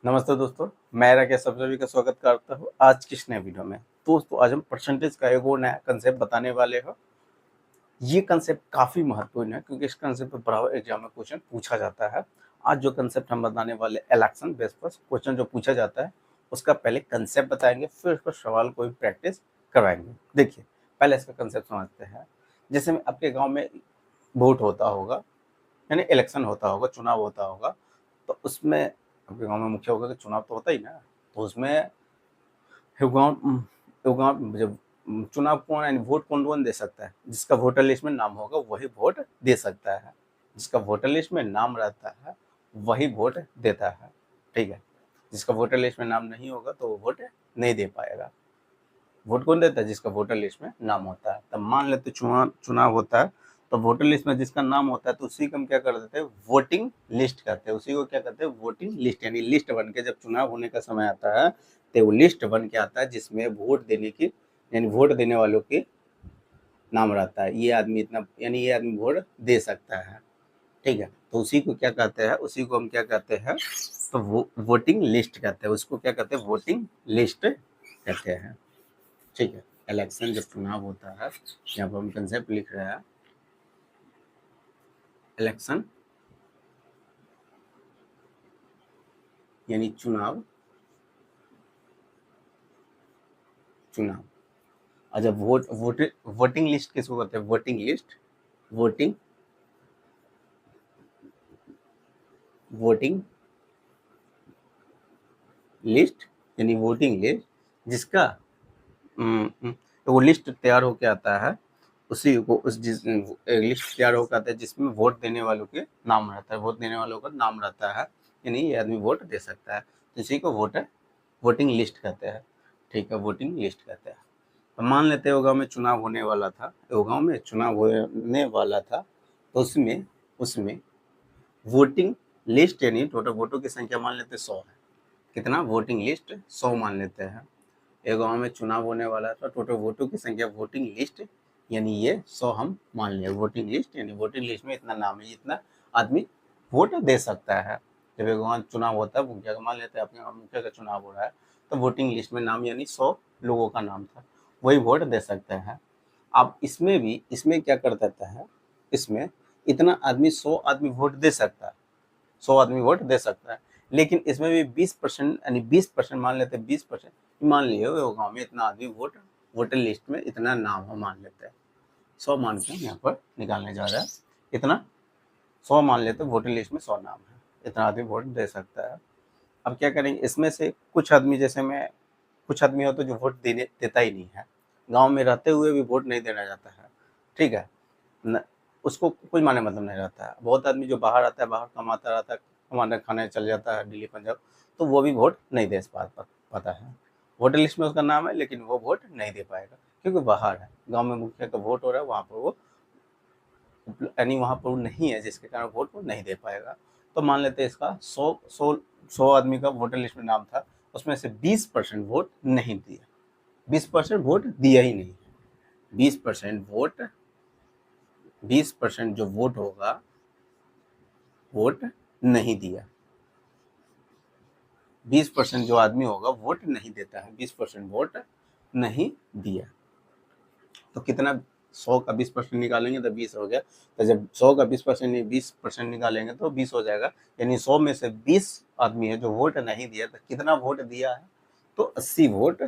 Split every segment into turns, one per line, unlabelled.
नमस्ते दोस्तों, मैं राकेश आप सभी का स्वागत करता हूँ आज की इस नए वीडियो में। दोस्तों आज हम परसेंटेज का एक और नया कंसेप्ट बताने वाले हैं। ये कंसेप्ट काफ़ी महत्वपूर्ण है क्योंकि इस कंसेप्ट पर बराबर एग्जाम में क्वेश्चन पूछा जाता है। आज जो कंसेप्ट हम बताने वाले इलेक्शन बेस पर क्वेश्चन जो पूछा जाता है उसका पहले कंसेप्ट बताएंगे, फिर उस पर सवाल को भी प्रैक्टिस करवाएंगे। देखिए पहले इसका कंसेप्ट समझते हैं। जैसे में आपके गाँव में वोट होता होगा, यानी इलेक्शन होता होगा, चुनाव होता होगा, तो उसमें आपके गाँव में मुखिया होगा कि चुनाव तो होता ही ना, तो उसमें जब चुनाव कौन यानी वोट कौन दे सकता है, जिसका वोटर लिस्ट में नाम होगा वही वोट दे सकता है। जिसका वोटर लिस्ट में नाम रहता है वही वोट देता है, ठीक है। जिसका वोटर लिस्ट में नाम नहीं होगा तो वो वोट नहीं दे पाएगा। वोट कौन देता है? जिसका वोटर लिस्ट में नाम होता है। तब मान लेते चुनाव होता है, तो वोटर लिस्ट में जिसका नाम होता है तो उसी को हम क्या कर देते हैं, वोटिंग लिस्ट कहते हैं। उसी को क्या कहते हैं, वोटिंग लिस्ट, यानी लिस्ट बन के जब चुनाव होने का समय आता है तो वो लिस्ट बन के आता है जिसमें वोट देने की, यानी वोट देने वालों के नाम रहता है। ये आदमी इतना, यानी ये आदमी वोट दे सकता है, ठीक है। तो उसी को क्या कहते हैं, उसी को हम क्या कहते हैं, तो वोटिंग लिस्ट कहते हैं। उसको क्या कहते हैं, वोटिंग लिस्ट कहते हैं, ठीक है। इलेक्शन जब चुनाव होता है, यहाँ पर हम कंसेप्ट लिख रहे हैं, इलेक्शन यानी चुनाव, चुनाव। अच्छा, वोटिंग लिस्ट किसको कहते हैं, voting list, voting voting list यानी वोटिंग लिस्ट, जिसका तो वो लिस्ट तैयार होके आता है, उसी को उस जिस लिस्ट तैयार होकर आता है जिसमें वोट देने वालों के नाम रहता है, वोट देने वालों का नाम रहता है, यानी ये आदमी वोट दे सकता है। तो इसी को वोटिंग लिस्ट कहते हैं, ठीक है, वोटिंग लिस्ट कहते हैं। तो मान लेते हैं गाँव में चुनाव होने वाला था, गाँव में चुनाव होने वाला था, तो उसमें उसमें वोटिंग लिस्ट यानी टोटल वोटों की संख्या मान लेते 100 है। कितना? वोटिंग लिस्ट 100 मान लेते हैं। एक गाँव में चुनाव होने वाला था, टोटल वोटों की संख्या वोटिंग लिस्ट यानी ये 100 हम मान लिया। वोटिंग लिस्ट यानी वोटिंग लिस्ट में इतना नाम है, इतना आदमी वोट दे सकता है। जब एक गाँव चुनाव होता है, मुखिया का मान लेते हैं, अपने मुखिया का चुनाव हो रहा है, तो वोटिंग लिस्ट में नाम यानी 100 लोगों का नाम था, वही वोट दे सकते हैं। अब इसमें क्या कर देता है, इसमें इतना आदमी 100 आदमी वोट दे सकता है, 100 आदमी वोट दे सकता है, लेकिन इसमें भी 20% यानी 20% मान लेते हैं, 20% मान लिए वो गाँव में इतना आदमी वोटर लिस्ट में इतना नाम हो मान लेते हैं, 100 मान के यहाँ पर निकालने जा रहा है, इतना 100 मान लेते हैं, वोटर लिस्ट में 100 नाम है, इतना आदमी वोट दे सकता है। अब क्या करेंगे, इसमें से कुछ आदमी, जैसे में कुछ आदमी हो तो जो वोट देता ही नहीं है, गाँव में रहते हुए भी वोट नहीं देना जाता है, ठीक है न, उसको कोई माने मतलब नहीं रहता है। बहुत आदमी जो बाहर आता है, बाहर कमाता रहता है, कमाने खाने चल जाता है दिल्ली पंजाब, तो वो भी वोट नहीं दे पाता है। वोटर लिस्ट में उसका नाम है लेकिन वो वोट नहीं दे पाएगा क्योंकि बाहर है। गांव में मुखिया का वोट हो रहा है, वहाँ पर वो यानी वहाँ पर वो नहीं है, जिसके कारण वोट वो नहीं दे पाएगा। तो मान लेते हैं इसका 100 आदमी का वोटर लिस्ट में नाम था, उसमें से 20% वोट नहीं दिया, 20% वोट दिया ही नहीं, 20% वोट, 20% जो वोट होगा वोट नहीं दिया, 20% जो आदमी होगा वोट नहीं देता है, 20% वोट नहीं दिया। तो कितना, 100 का 20% निकालेंगे तो 20 हो गया। तो जब 100 का 20% निकालेंगे तो 20 हो जाएगा, यानी 100 में से 20 आदमी है जो वोट नहीं दिया। तो कितना वोट दिया है, तो 80 वोट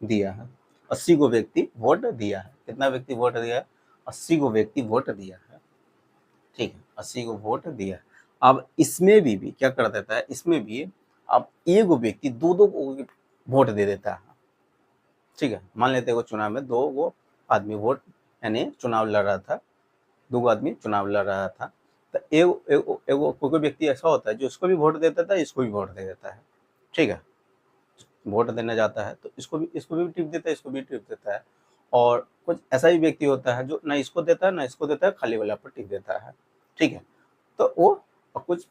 दिया है, 80 को व्यक्ति वोट दिया है। कितना व्यक्ति वोट दिया है, 80 को व्यक्ति वोट दिया है, ठीक है, 80 को वोट दिया। अब इसमें भी क्या कर देता है, इसमें भी अब एक व्यक्ति दो दो को वोट दे देता है, ठीक है। मान लेते हैं चुनाव में दो वो आदमी वोट यानी चुनाव लड़ रहा था, दो आदमी चुनाव लड़ रहा था, तो कोई व्यक्ति ऐसा होता है जो इसको भी वोट देता था, इसको भी वोट दे देता है, ठीक है। वोट देने जाता है तो इसको भी टिप देता है, इसको भी टिप देता है। और कुछ ऐसा ही व्यक्ति होता है जो ना इसको देता है ना इसको देता है, खाली वाला पर टिप देता है, ठीक है। तो वो कुछ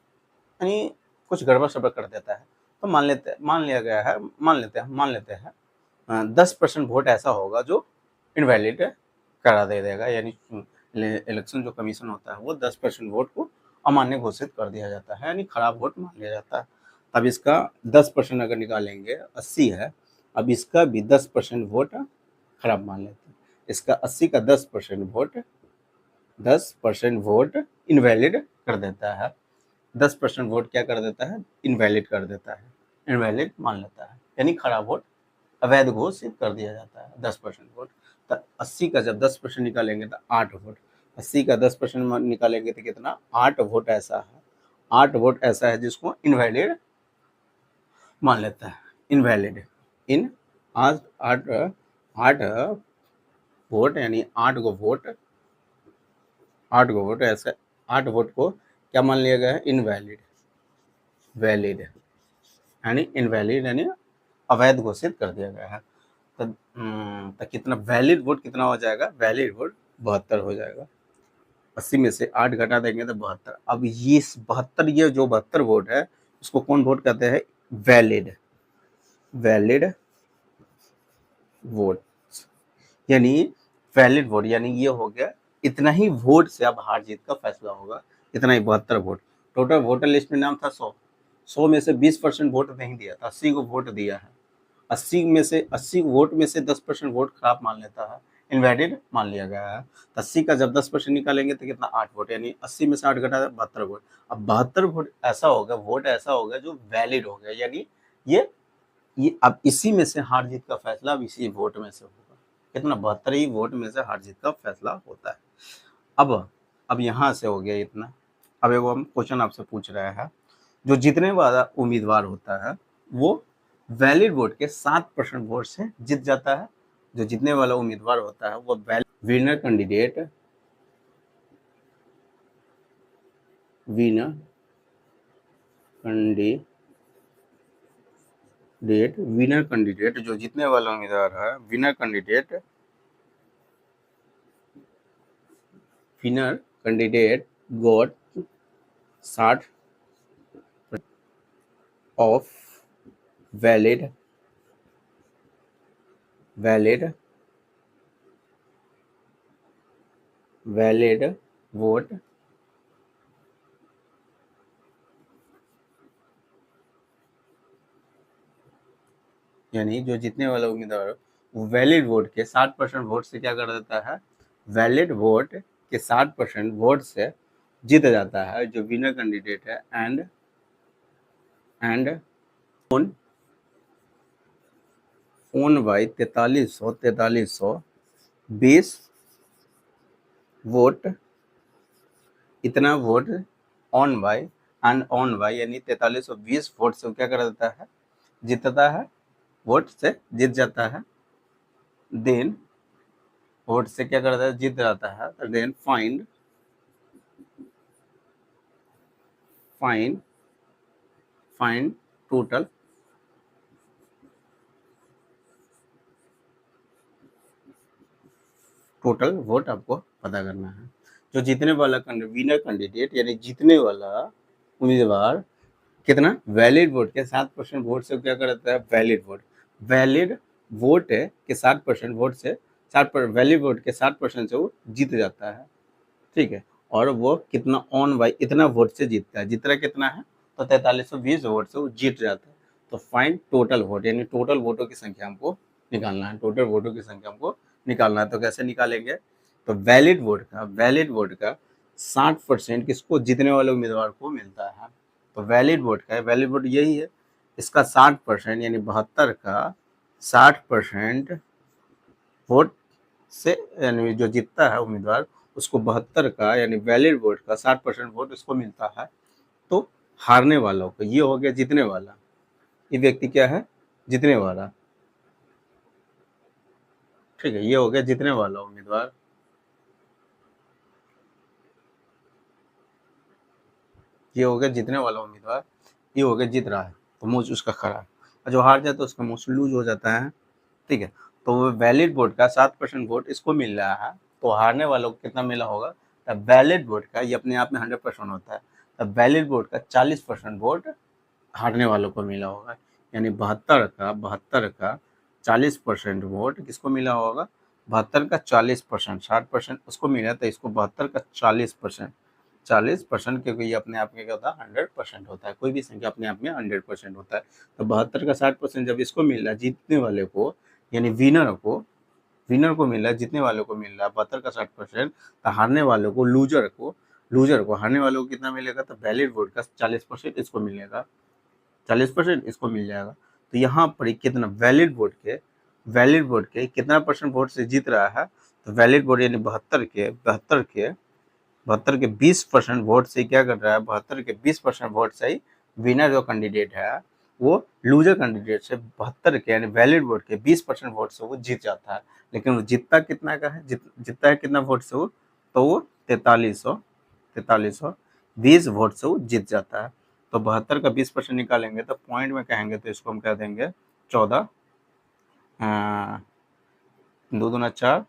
यानी कुछ गड़बड़ सड़बड़ कर देता है। तो मान लेते हैं 10% वोट ऐसा होगा जो इनवैलिड करा दे देगा, यानी इलेक्शन जो कमीशन होता है वो 10% वोट को अमान्य घोषित कर दिया जाता है, यानी खराब वोट मान लिया जाता है। अब इसका 10% अगर निकालेंगे, 80 है, अब इसका भी 10% वोट खराब मान लेते हैं। इसका 80 का 10% वोट इनवैलिड कर देता है। 10% वोट क्या कर देता है? इनवैलिड कर देता है, इनवैलिड मान लेता है, यानी खराब वोट अवैध घोषित कर दिया जाता है 10% वोट। तो 80 का जब 10% निकालेंगे तो 8 वोट, 80 का 10% निकालेंगे तो कितना? 8 वोट ऐसा है, 8 वोट ऐसा है जिसको इनवैलिड मान लेता है, इनवैलिड। इन आठ आठ आठ वोट यानी 8 गो वोट ऐसे, 8 वोट को क्या मान लिया गया है? इनवैलिड, वैलिड यानी इनवैलिड यानी अवैध घोषित कर दिया गया है। तो कितना वैलिड वोट कितना हो जाएगा? वैलिड वोट 72 हो जाएगा। 80 में से 8 घटा देंगे तो 72। अब ये 72, ये जो 72 वोट है उसको कौन वोट कहते हैं? Valid, valid vote. यानी वैलिड वोट यानी ये हो गया, इतना ही वोट से अब हार जीत का फैसला होगा, इतना ही 72 वोट। टोटल वोटर लिस्ट में नाम था 100 में से 20% वोट नहीं दिया था, 80 को वोट दिया है। 80 वोट में से 10% वोट खराब मान लेता है, इनवैलिड मान लिया गया है। 80 का जब 10% निकालेंगे तो कितना? 8 वोट, यानी 80 में से 8 घटा 72 वोट। अब 72 वोट ऐसा होगा, वोट ऐसा होगा जो वैलिड हो गया, यानी ये अब इसी में से हार जीत का फैसला अब इसी वोट में से होगा। कितना? 72 ही वोट में से हार जीत का फैसला होता है। अब यहाँ से हो गया इतना। अब एगो हम क्वेश्चन आपसे पूछ रहे हैं, जो जीतने वाला उम्मीदवार होता है वो वैलिड वोट के 7% वोट से जीत जाता है। जो जीतने वाला उम्मीदवार होता है वो विनर कैंडिडेट जो जीतने वाला उम्मीदवार है, winner candidate got 60 of valid vote यानी जो जीतने वाला उम्मीदवार वैलिड वोट के 60% वोट से क्या कर देता है? वैलिड वोट के 60% वोट से जीत जाता है जो विनर कैंडिडेट है। एंड ओन बाई 4320 वोट, इतना वोट ऑन बाई यानी 4320 वोट से क्या कर देता है? जीतता है, वोट से जीत जाता है। देन वोट से क्या करता है? जीत जाता है। तो देन फाइंड टोटल वोट आपको पता करना है। जो जीतने वाला विनर कैंडिडेट यानी जीतने वाला उम्मीदवार कितना? वैलिड वोट के 7% वोट से क्या करता है? वैलिड वोट के 7% वोट से वैलिड वोट के 7% से वो जीत जाता है, ठीक है। और वो कितना? ऑन बाई इतना वोट से जीतता है। जितना कितना है? तो 4320 वोट से वो जीत जाता है। तो फाइंड टोटल वोट यानी टोटल वोटों की संख्या हमको निकालना है, टोटल वोटों की संख्या हमको निकालना है। तो कैसे निकालेंगे? तो वैलिड वोट का 60% किसको? जीतने वाले उम्मीदवार को मिलता है। तो वैलिड वोट यही है, इसका 60% यानी 72 का 60% वोट से यानी जो जीतता है उम्मीदवार उसको 72 का यानी वैलिड वोट का 60% वोट उसको मिलता है। तो हारने वालों को, ये हो गया जीतने वाला, ये व्यक्ति क्या है? जीतने वाला, ठीक है। ये हो गया जीतने वाला उम्मीदवार, ये हो गया जीतने वाला उम्मीदवार, ये हो गया जीत रहा है तो मुंह उसका खड़ा है, और जो हार जाता है उसका मुंह लूज हो जाता है, ठीक है। तो वैलिड वोट का 7% वोट इसको मिल रहा है, तो हारने वालों को कितना मिला होगा? तब वैलिड वोट का, ये अपने आप में 100% होता है, तब वैलिड वोट का 40% वोट हारने वालों को मिला होगा। यानी 72 का 40% वोट किसको मिला होगा? 72 का 40%, 60% उसको मिला, तो इसको 72 का 40%, 40%, क्योंकि ये अपने आप में क्या होता है 100% होता है, कोई भी संख्या अपने आप में 100% होता है। तो 72 का 60% जब इसको मिल रहा है जीतने वाले को, यानी विनर को मिल रहा है, जीतने वालों को मिल रहा है 72 का 60%, तो हारने वालों को, लूजर को हारने वालों को कितना मिलेगा, तो वैलिड वोट का 40% इसको मिलेगा, 40% इसको मिल जाएगा। तो यहाँ पर कितना वैलिड वोट के कितना परसेंट वोट से जीत रहा है, तो वैलिड वोट यानी 72 के 20% वोट से क्या कर रहा है, 72 के 20% वोट से ही विनर जो कैंडिडेट है वो लूजर कैंडिडेट से 72 के यानी वैलिड वोट के 20% वोट से वो जीत जाता है। लेकिन वो जीतता कितना का है, जीतता है कितना वोट से वो, तो वो 4320 वोट से वो जीत जाता है। तो 72 का 20% निकालेंगे तो पॉइंट में कहेंगे तो इसको हम कह देंगे 14, 2 दूना 4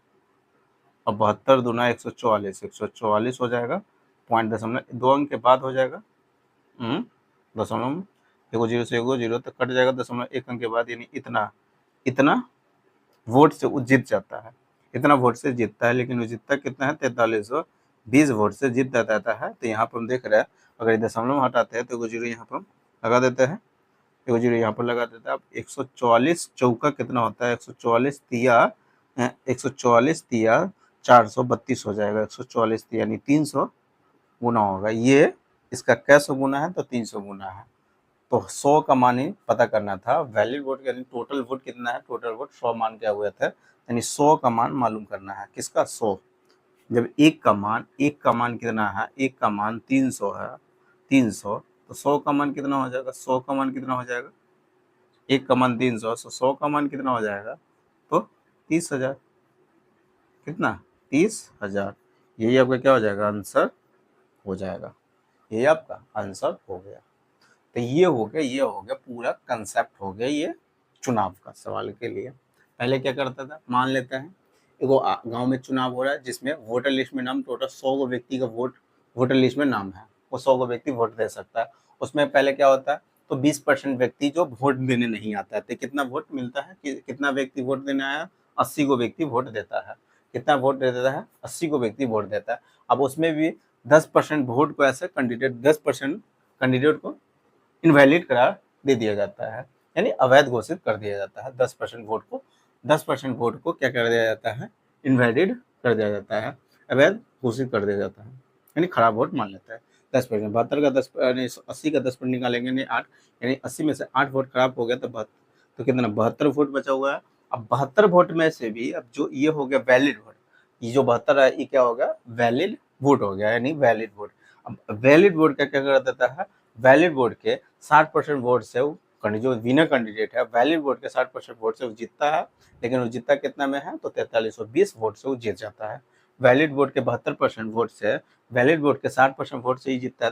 और 72 दूना 144 हो जाएगा। पॉइंट दशमलव 2 अंक के बाद हो जाएगा, दशमलव एगो जीरो से एगो जीरो तक कट जाएगा, दशमलव 1 अंक के बाद, यानी इतना वोट से वो जीत जाता है, इतना वोट से जीतता है। लेकिन वो जीतता कितना है, 4320 वोट से जीत जाता है। तो यहाँ पर हम देख रहे हैं, अगर ये दशमलव हटाते हैं तो एगो जीरो यहाँ पर हम लगा देते हैं, एगो जीरो यहाँ पर लगा देते हैं। अब 144 चौका कितना होता है, 144 तिया 432 हो जाएगा, 144 यानी 300 गुना होगा। ये इसका कैसे गुना है, तो 300 गुना है। तो 100 का मान ही पता करना था, वैलिड वोट यानी टोटल वोट कितना है, टोटल वोट 100 मान क्या हुए थे, यानी 100 का मान मालूम करना है, किसका 100। जब एक का मान कितना है, एक का मान 300 है, 300, तो 100 का मान कितना हो जाएगा, 100 का मान कितना हो जाएगा, एक का मान 300, 100 का मान कितना हो जाएगा, तो 30,000, कितना 30,000। यही आपका क्या हो जाएगा, आंसर हो जाएगा, यही आपका आंसर हो गया। तो ये हो गया पूरा कंसेप्ट हो गया ये चुनाव का सवाल के लिए। पहले क्या करता था, मान लेते हैं एगो गांव में चुनाव हो रहा है जिसमें वोटर लिस्ट में नाम टोटल 100 गो व्यक्ति का वोटर लिस्ट में नाम है, वो 100 गो व्यक्ति वोट दे सकता है। उसमें पहले क्या होता है, तो 20% व्यक्ति जो वोट देने नहीं आता है, तो कितना वोट मिलता है, कि कितना व्यक्ति वोट देने आया, 80 गो व्यक्ति वोट देता है। कितना वोट दे देता है, 80 को व्यक्ति वोट देता है। अब उसमें भी 10% वोट को ऐसे कैंडिडेट 10% कैंडिडेट को इनवैलिड करार दे दिया जाता है, यानी अवैध घोषित कर दिया जाता है। 10% वोट को क्या कर दिया जाता है, इनवैलिड कर दिया जाता है, अवैध घोषित कर दिया जाता है, यानी खराब वोट मान लेता है। 10%, 72 का 10 यानी 80 का 10% निकालेंगे, यानी 8, यानी 80 में से 8 वोट खराब हो गया, तो कितना 72 वोट बचा हुआ है। अब 72 वोट में से भी अब जो ये हो गया वैलिड वोट, ये जो 72 है ये क्या हो गया, वैलिड वोट हो गया, यानी वैलिड वोट। अब वैलिड वोट का क्या कर देता है, वैलिड वोट के 60% वोट से जो विनर कैंडिडेट है, वैलिड वोट के 60% वोट से वो जीतता है। लेकिन वो जीतता कितना में है, तो 4320 वोट से वो जीत जाता है। वैलिड वोट के 72% वोट से, वैलिड वोट के 60% वोट से ही जीतता है।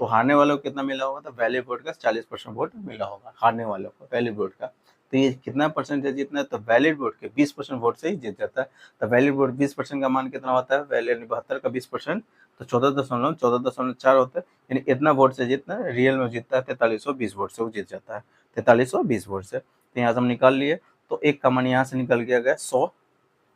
तो हारने वालों को कितना मिला होगा, तो वैलिड वोट का 40% वोट मिला होगा हारने वालों को वैलिड वोट का। तो ये कितना परसेंटेज जीतना है, तो वैलिड वोट के 20% वोट से ही जीत जाता है। तो वैलिड वोट 20% का मान कितना होता है, वैलिड 72 का 20%, तो 14.4 होता है, यानी इतना वोट से जीतना है, रियल में जीतता है 4320 वोट से वो जीत जाता है, 4320 वोट से। तो यहाँ से हम निकाल लिए, तो एक का मान यहाँ से निकल गया 100,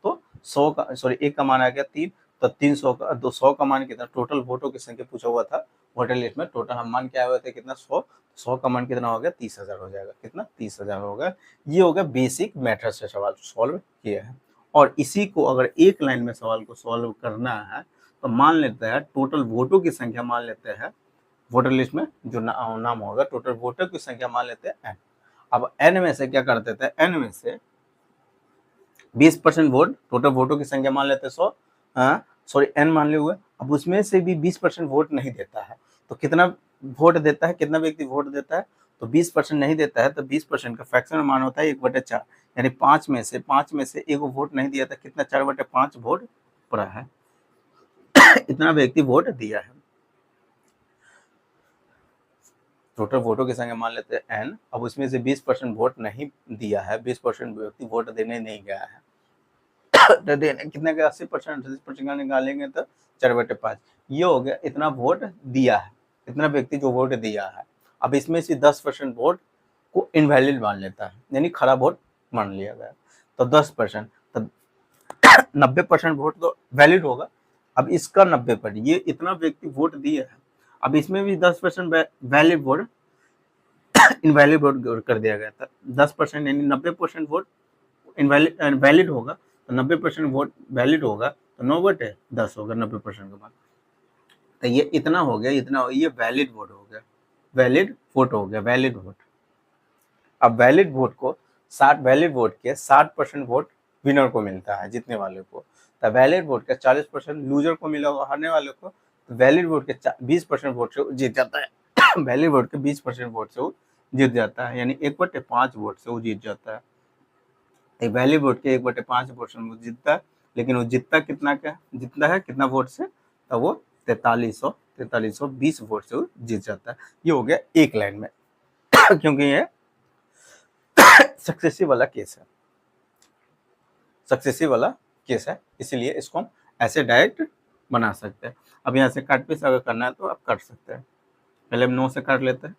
तो 100 का सॉरी एक का मान आ गया 3, तो 300 का 200 का मान कितना, टोटल वोटों की संख्या पूछा हुआ था वोटर लिस्ट में, टोटल हम मान क्या हुए थे, कितना 100 का मान कितना हो गया, 30,000 हो जाएगा, कितना 30,000 होगा। ये हो गया बेसिक मैथड से सवाल सॉल्व किया है। और इसी को अगर एक लाइन में सवाल को सॉल्व करना है, तो मान लेते हैं टोटल वोटों की संख्या मान लेते हैं, वोटर लिस्ट में जो नाम होगा, टोटल वोटर की संख्या मान लेते हैं n। अब n में से क्या कर देते हैं, n में से 20% वोट, टोटल वोटों की संख्या मान लेते हैं 100, सॉरी n मान लिए हुए। अब उसमें से भी 20% वोट नहीं देता है, तो कितना वोट देता है, कितना व्यक्ति वोट देता है, तो 20% नहीं देता है, तो 20% का फ्रैक्शन मान होता है 1/4, यानी 5 में से एक वोट नहीं दिया था, कितना 4/5 वोट पड़ा है इतना व्यक्ति वोट दिया है। टोटल वोटों की संख्या मान लेते हैं n। अब उसमें से 20% वोट नहीं दिया है, 20% व्यक्ति वोट देने नहीं गया है तो देने कितने का 80% का निकालेंगे तो 4/5, ये हो गया इतना वोट दिया है, इतना व्यक्ति जो वोट दिया है। अब इसमें से 10% वोट को इनवैलिड मान लेता है, यानी खराब वोट मान लिया गया, तो 10%, तो 90% वोट तो वैलिड होगा, अब इसका 90%, ये इतना व्यक्ति वोट दिए है, अब इसमें भी 10% वैलिड वोट इनवैलिड वोट कर दिया गया था। 10% यानी 90% वोट वैलिड होगा, तो 90% वोट वैलिड होगा, तो 9 बटे 10 होगा 90% के बाद। तो ये इतना हो गया, इतना हो गया, ये वैलिड वोट हो गया, वैलिड वोट हो गया, वैलिड वोट। अब वैलिड वोट को 60 वैलिड वोट के 60% वोट विनर को मिलता है, जीतने वाले को। तो वैलिड वोट के 40% लूजर को मिला होगा, हारने वाले को। तो वैलिड वोट के 20% वोट से जीत जाता है वैलिड वोट के 20% वोट से वो जीत जाता है, यानी 1/5 वोट से वो जीत जाता है। वैलिड वोट के 1/5% वो जीतता है, लेकिन वो जीतता कितना क्या जीतता है, कितना वोट से, तो वो 4320 वोट से वो जीत जाता है। ये हो गया एक लाइन में क्योंकि ये सक्सेसिव वाला केस है, सक्सेसिव वाला केस है, इसीलिए इसको हम ऐसे डायरेक्ट बना सकते हैं। अब यहाँ से काट पीस अगर करना है तो आप काट सकते हैं। पहले हम 9 से काट लेते हैं।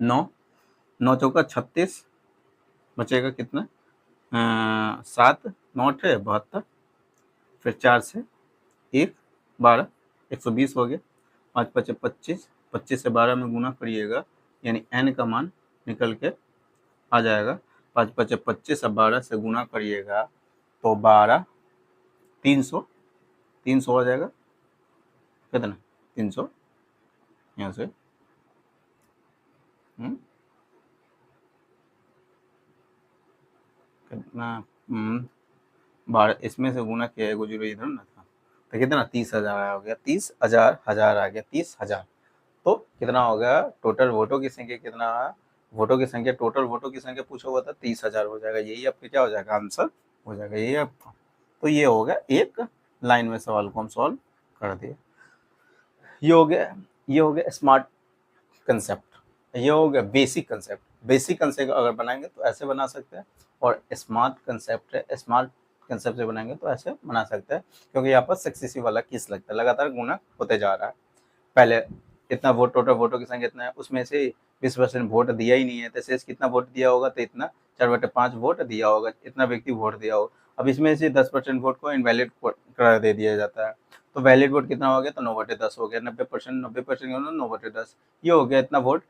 9 चौका 36, बचेगा कितना, 7 9 8 72, फिर 4 से 1 12, 120 हो गया। 5 5 25, 25 से 12 में गुना करिएगा, यानी n का मान निकल के आ जाएगा। 5 5 25, अब 12 से गुना करिएगा तो 12 300 आ जाएगा, कितना 300 यहाँ से कितना 12, इसमें से गुना किया, एगो जीरो इधर ना था, तो कितना 30,000 हो गया, 30,000 हजार आ गया, 30,000। तो कितना हो गया टोटल वोटों की संख्या, कितना वोटों की संख्या, टोटल वोटों की संख्या पूछा हुआ था, 30,000 हो जाएगा। यही आपका क्या हो जाएगा, आंसर हो जाएगा यही आपका। तो ये हो गया एक लाइन में सवाल को हम सॉल्व कर दिए। ये हो गया स्मार्ट कंसेप्ट, ये हो गया बेसिक कंसेप्ट। बेसिक कंसेप्ट अगर बनाएंगे तो ऐसे बना सकते हैं, और स्मार्ट कंसेप्ट है, स्मार्ट कंसेप्ट से बनाएंगे तो ऐसे बना सकते हैं, क्योंकि यहाँ पर सक्सेसिव वाला किस लगता है, लगातार गुना होते जा रहा है। पहले इतना वोट, टोटल वोटों की संख्या इतना है, उसमें से 20% वोट दिया ही नहीं है, तो शेष कितना वोट दिया होगा, तो इतना 4/5 वोट दिया होगा, इतना व्यक्ति वोट दिया होगा। अब इसमें से 10% वोट को इनवैलिड करा दे दिया जाता है, तो वैलिड वोट कितना हो गया, तो 9/10 हो गया। 90% 9/10, ये हो गया, इतना वोट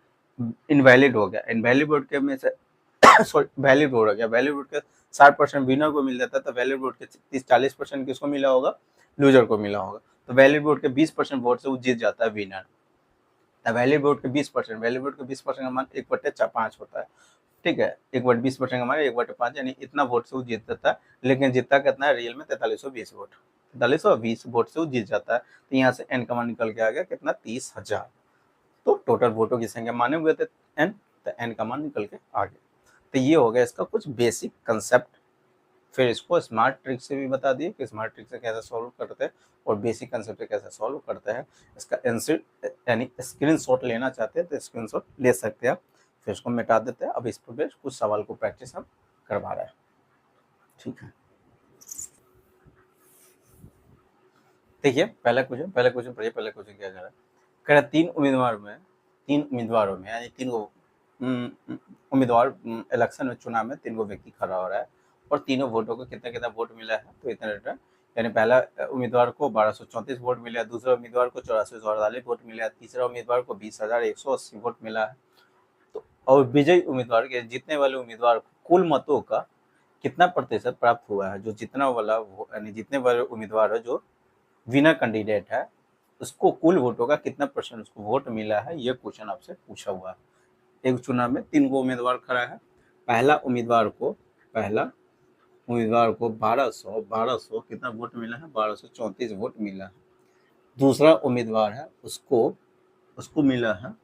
इनवैलिड हो गया। इनवैलिड वोट के में से वैलिड वोट हो गया, वैलिड वोट के 60% विनर को मिल जाता है, तो वैलिड वोट के 40% किसको मिला होगा, लूजर को मिला होगा। तो वैलिड वोट के 20% वोट से वो जीत जाता है विनर। वैलिड वोट के 20%, वैलिड वोट के 20% का मान 1/5 होता है, ठीक है। 1/20% का मान 1/5, यानी इतना वोट से वो जीत जाता है, लेकिन जीतता कितना है रियल में, 4320 वोट, 4320 वोट से वो जीत जाता है। तो यहाँ से एन का मान निकल के आ गया कितना, 30,000। तो टोटल वोटों की संख्या माने हुए थे एन, तो एन का मान निकल के आ गया। तो ये हो गया इसका कुछ बेसिक कंसेप्ट। फिर इसको स्मार्ट ट्रिक से भी बता दिए कि स्मार्ट ट्रिक से कैसे सॉल्व करते हैं, और बेसिक कंसेप्ट से कैसे सॉल्व करते हैं। इसका आंसर यानी स्क्रीनशॉट लेना चाहते हैं तो स्क्रीनशॉट ले सकते हैं, फिर इसको मिटा देते हैं। अब इस पर कुछ सवाल को प्रैक्टिस हम करवा रहे हैं, ठीक है। देखिए पहला क्वेश्चन पढ़िए, पहले क्वेश्चन क्या जा रहा है। कह रहा तीन उम्मीदवारों में यानी तीन को उम्मीदवार इलेक्शन में, चुनाव में 3 व्यक्ति खड़ा हो रहा है, और तीनों वोटों को कितना कितना वोट मिला है, तो इतना रिटर्न, यानी पहला उम्मीदवार को 1234 वोट मिला, दूसरा उम्मीदवार को 8448 वोट मिला, तीसरा उम्मीदवार को 20,180 वोट मिला है। तो और विजयी उम्मीदवार के जीतने वाले उम्मीदवार को कुल मतों का कितना प्रतिशत प्राप्त हुआ है। जो जीतने वाला यानी जीतने वाले उम्मीदवार है, जो विनर कैंडिडेट है, उसको कुल वोटों का कितना परसेंट उसको वोट मिला है, ये क्वेश्चन आपसे पूछा हुआ है। एक चुनाव में 3 उम्मीदवार खड़ा है, पहला उम्मीदवार को 1200 कितना वोट मिला है, 1234 वोट मिला है। दूसरा उम्मीदवार है, उसको मिला है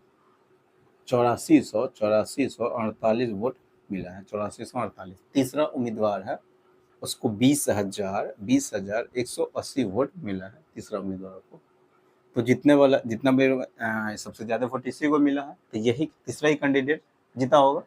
8448 वोट मिला है, 8448। तीसरा उम्मीदवार है, उसको 20,180 वोट मिला है, तीसरा उम्मीदवार को। तो जितना भी सबसे ज्यादा वोट इसी को मिला है, तो यही तीसरा ही कैंडिडेट जीता होगा।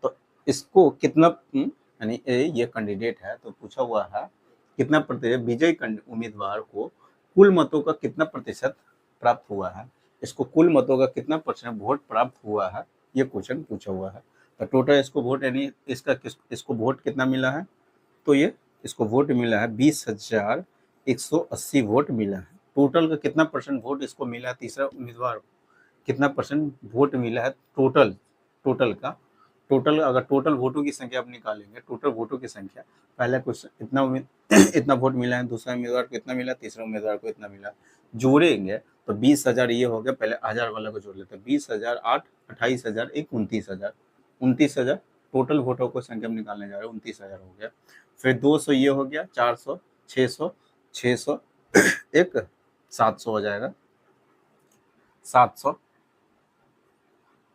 तो इसको कितना यानी ये कैंडिडेट है, तो पूछा हुआ है कितना प्रतिशत विजयी उम्मीदवार को कुल मतों का कितना प्रतिशत प्राप्त हुआ है, इसको कुल मतों का कितना परसेंट वोट प्राप्त हुआ है, ये क्वेश्चन पूछा हुआ है। तो टोटल इसको वोट यानी इसको वोट कितना मिला है, तो ये इसको वोट मिला है 20,000 180 वोट मिला है। टोटल का कितना परसेंट वोट इसको मिला है, तीसरा उम्मीदवार को कितना परसेंट वोट मिला है टोटल, टोटल का, टोटल अगर टोटल वोटों की संख्या आप निकालेंगे, टोटल वोटों की संख्या, पहला क्वेश्चन इतना इतना वोट मिला है, दूसरा उम्मीदवार को इतना मिला, तीसरा उम्मीदवार को इतना मिला, जोड़ेंगे तो 20,000 ये हो गया, पहले 1000 वाला को जोड़ लेते हैं, 20,000 8 28,000 1 29,000, 29,000 टोटल वोटों को संख्या में निकालने जा रहे हैं, 29,000 हो गया। फिर 200 ये हो गया, 400 600 600 एक 700 हो जाएगा, 700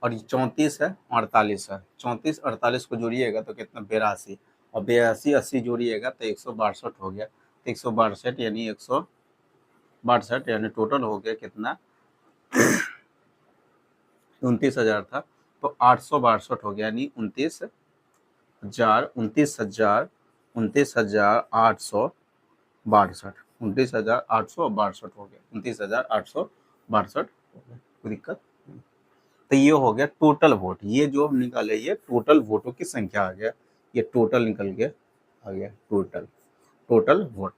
और ये 34 है, 48 है, 34 48 को जोड़िएगा तो कितना 82, और 82 80 जोड़िएगा तो 162 हो गया, तो 162 यानी 162 यानी टोटल हो गया कितना 29,000 था, तो 862 हो गया, यानी 29,000 29,000 29,862 29,862 हो गया, 29,862 हो गया, कोई दिक्कत। तो ये हो गया टोटल वोट, ये जो हम निकाले ये टोटल वोटों की संख्या आ गया, ये टोटल निकल के आ गया, टोटल वोट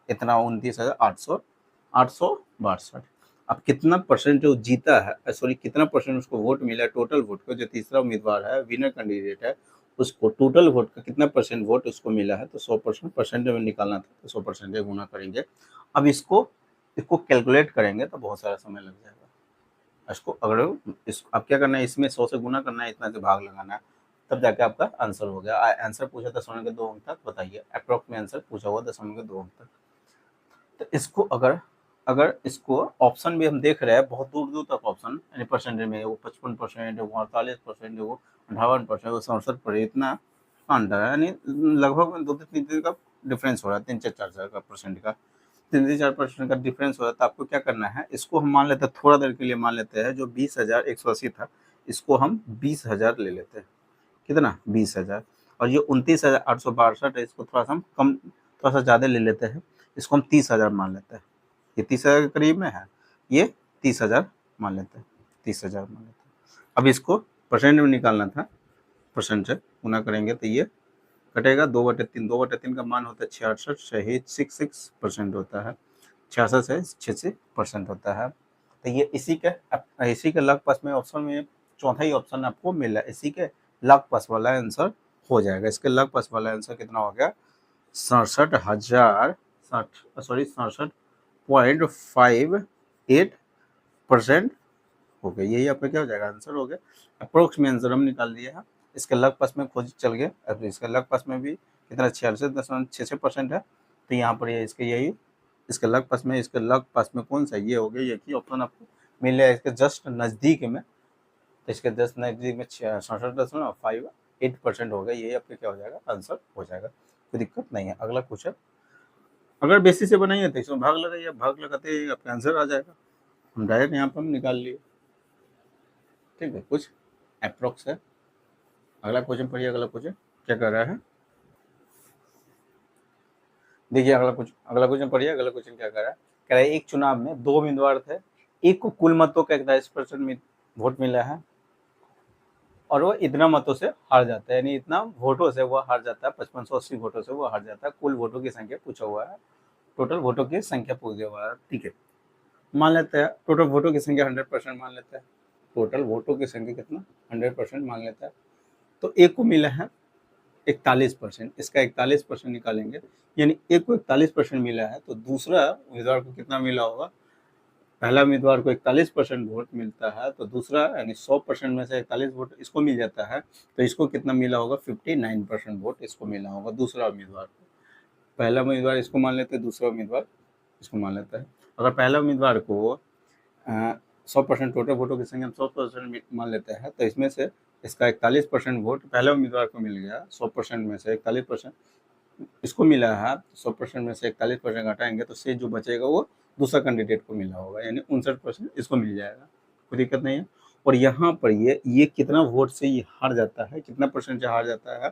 इतना 29,862। अब कितना परसेंट जो जीता है, सॉरी कितना परसेंट उसको वोट मिला है टोटल वोट को, जो तीसरा उम्मीदवार है विनर कैंडिडेट है, उसको टोटल वोट का कितना परसेंट वोट उसको मिला है, तो 100% परसेंट में निकालना था, तो 100% गुना करेंगे। अब इसको कैलकुलेट करेंगे तो बहुत सारा समय लग जाएगा। इसको अगर अब क्या करना है, इसमें 100 से गुना करना है, इतना से भाग लगाना है, तब जाके आपका आंसर हो गया। आंसर पूछा दशमलव के 2 अंक तक, बताइए अप्रोक्स में आंसर पूछा हुआ दशमलव के 2 अंक तक। तो इसको अगर इसको ऑप्शन भी हम देख रहे हैं, बहुत दूर दूर तक ऑप्शन, यानी परसेंटेज में वो 55%, वो 48%, वो 58%, वो 67%, इतना अंतर है, यानी लगभग 2-3 का डिफरेंस हो रहा है, 3-4 का परसेंट का, 3-4% का डिफरेंस हो रहा है। तो आपको क्या करना है, इसको हम मान लेते हैं, थोड़ा देर के लिए मान लेते हैं, जो 20,180 था इसको हम 20,000 ले लेते हैं, कितना 20,000, और ये 29,862 है, इसको थोड़ा सा हम कम, थोड़ा सा ज़्यादा ले लेते हैं, इसको हम 30,000 मान लेते हैं, ये 30,000 के करीब में है, ये 30,000 मान लेते हैं, 30,000 मान लेते हैं। अब इसको परसेंट में निकालना था, परसेंट से गुना करेंगे तो ये कटेगा 2/3, 2/3 का मान होता है 66, सही 66% होता है, 66 से 66% होता है। तो ये इसी के लग पास में ऑप्शन में चौथा ही ऑप्शन आपको मिला, इसी के लग पास वाला आंसर हो जाएगा। इसके लग पास वाला आंसर कितना हो गया, 67,000 हो गया, यही आपका क्या हो जाएगा, आंसर हो गया। अप्रोक्स में आंसर हम निकाल दिए हैं, इसके लग पास में खोज चल गया, अब इसके लग पास में भी कितना 66.66% है, तो यहाँ पर ये इसके यही इसके लग पास में, इसके लग पास में कौन सा, ये हो गया, ये की ऑप्शन आपको मिल जाएगा इसके जस्ट नज़दीक में, तो इसके जस्ट नज़दीक में 66.58% हो गया, यही आपका क्या हो जाएगा, आंसर हो जाएगा, कोई दिक्कत नहीं है। अगला क्वेश्चन, अगर बेसिस से बनाइए तो इसमें भाग लगाइए, भाग लगाते ही आपका आंसर आ जाएगा, हम डायरेक्ट यहाँ पर हम निकाल लिए, ठीक है, कुछ अप्रोक्स है। अगला क्वेश्चन पढ़िए, अगला क्वेश्चन क्या कर रहा है, देखिए अगला क्वेश्चन पढ़िए, अगला क्वेश्चन क्या कर रहा है, कह रहा है एक चुनाव में 2 उम्मीदवार थे, एक को कुल मतों का 41% वोट मिला है और वो इतना मतों से हार जाता है, यानी इतना वोटों से वो हार जाता है, 5580 वोटों से वो हार जाता है, कुल वोटों की संख्या पूछा हुआ है, टोटल वोटों की संख्या पूछा हुआ है, ठीक है। मान लेते हैं टोटल वोटों की संख्या 100% मान लेते हैं, टोटल वोटों की संख्या कितना 100% मान लेता है, तो एक को मिला है 41%, इसका 41% निकालेंगे, यानी एक को 41% मिला है, तो दूसरा उम्मीदवार को कितना मिला होगा, पहला उम्मीदवार को 41% वोट मिलता है, तो दूसरा यानी 100% में से 41 वोट इसको मिल जाता है, तो इसको कितना मिला होगा, 59% वोट इसको मिला होगा दूसरा उम्मीदवार को। पहला उम्मीदवार इसको मान लेते हैं, दूसरा उम्मीदवार इसको मान लेता है। अगर पहला उम्मीदवार को 100% टोटल वोटों की संख्या 100% मान लेते हैं, तो इसमें से इसका 41% वोट पहले उम्मीदवार को मिल गया, 100% में से 41% इसको मिला है, 100% में से 41% घटाएंगे तो से जो बचेगा वो दूसरा कैंडिडेट को मिला होगा, यानी 59% इसको मिल जाएगा, कोई दिक्कत नहीं है। और यहाँ पर ये कितना वोट से ये हार जाता है, कितना परसेंट से हार जाता है,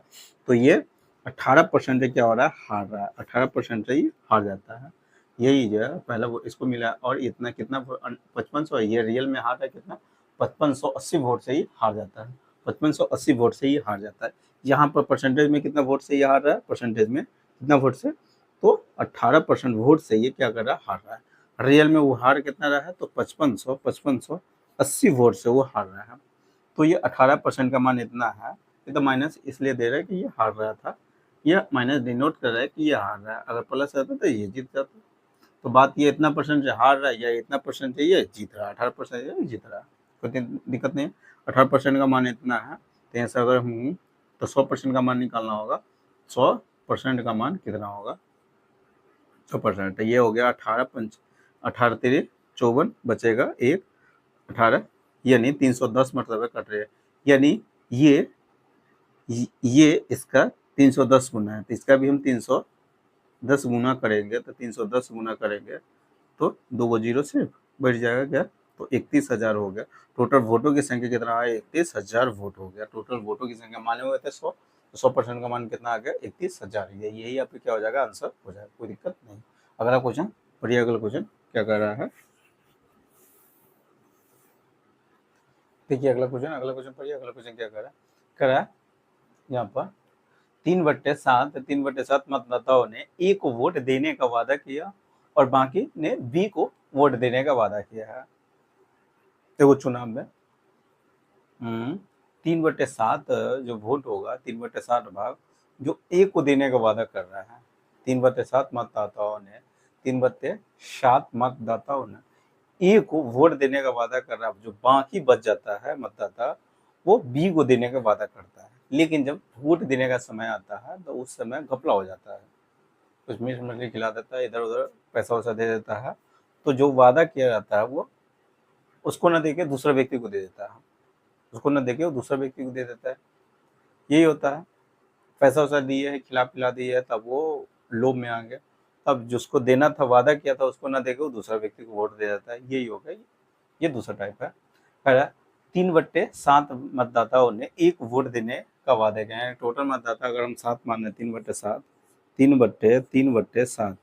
तो ये 18% क्या हो रहा है, हार रहा है, 18% से ही हार जाता है, यही जो है पहला वो इसको मिला, और इतना कितना 5500, ये रियल में हार है कितना 5580 वोट से ही हार जाता है, 5580 वोट से ही हार जाता है। यहाँ पर परसेंटेज में कितना वोट से ये हार रहा है, परसेंटेज में कितना वोट से तो 18% वोट से ये क्या कर रहा है, हार रहा है। रियल में वो हार कितना रहा है, तो 5580 वोट से वो हार रहा है। तो ये 18% का मान इतना है। ये तो माइनस इसलिए दे रहा है कि ये हार रहा था, ये माइनस डिनोट कर रहा है कि ये हार रहा है। अगर प्लस रहता तो ये जीत जाता। तो बात ये इतना परसेंट से हार रहा है या इतना परसेंट से ये जीत रहा है, 18% जीत रहा है, कोई दिक्कत नहीं है। 18% का मान इतना है, तो ऐसा अगर हूँ तो 100% का मान निकालना होगा। 100% का मान कितना होगा, 100%। तो ये हो गया 18 तेरे 54, बचेगा 1, 18, यानी 310 मतलब कट रहे हैं। यानी ये इसका 310 गुना है, तो इसका भी हम 310 गुना करेंगे। तो 310 गुना करेंगे तो 2 को 0 से बढ़ जाएगा क्या, तो 31,000 हो गया। टोटल वोटों की संख्या कितना आया, 31,000 वोट हो गया। टोटल वोटों की संख्या माने हुए थे 100, तो 100% का मान कितना आ गया, 31,000। यही आपके क्या हो जाएगा, आंसर हो जाएगा, कोई दिक्कत नहीं। अगला क्वेश्चन पढ़िए। अगला क्वेश्चन क्या कर रहा है, देखिए अगला क्वेश्चन पढ़िए। अगला क्वेश्चन क्या कर रहा है यहाँ पर 3/7 मतदाताओं ने ए को वोट देने का वादा किया और बाकी ने बी को वोट देने का वादा किया है। देखो चुनाव में 3/7 जो वोट होगा, 3/7 भाग जो ए को देने का वादा कर रहा है। 3/7 मतदाताओं ने ए को वोट देने का वादा कर रहा है। जो बाकी बच जाता है मतदाता, वो बी को देने का वादा करता है। लेकिन जब वोट देने का समय आता है तो उस समय घपला हो जाता है, कुछ मीठ मछली खिला देता है, इधर उधर पैसा वैसा दे देता है। तो जो वादा किया जाता है वो उसको न देके दूसरे व्यक्ति को दे देता है, उसको न देके वो दूसरे व्यक्ति को दे देता है। यही होता है, पैसा वैसा दिए है, खिला पिला दिए है, तब वो लोभ में आ गया, तब जिसको देना था, वादा किया था, उसको न देके वो दूसरा व्यक्ति को वोट दे देता है। यही हो गया, ये दूसरा टाइप है। 3/7 मतदाताओं ने एक वोट देने का वादा किया है। टोटल मतदाता अगर हम 7 मान लें, 3/7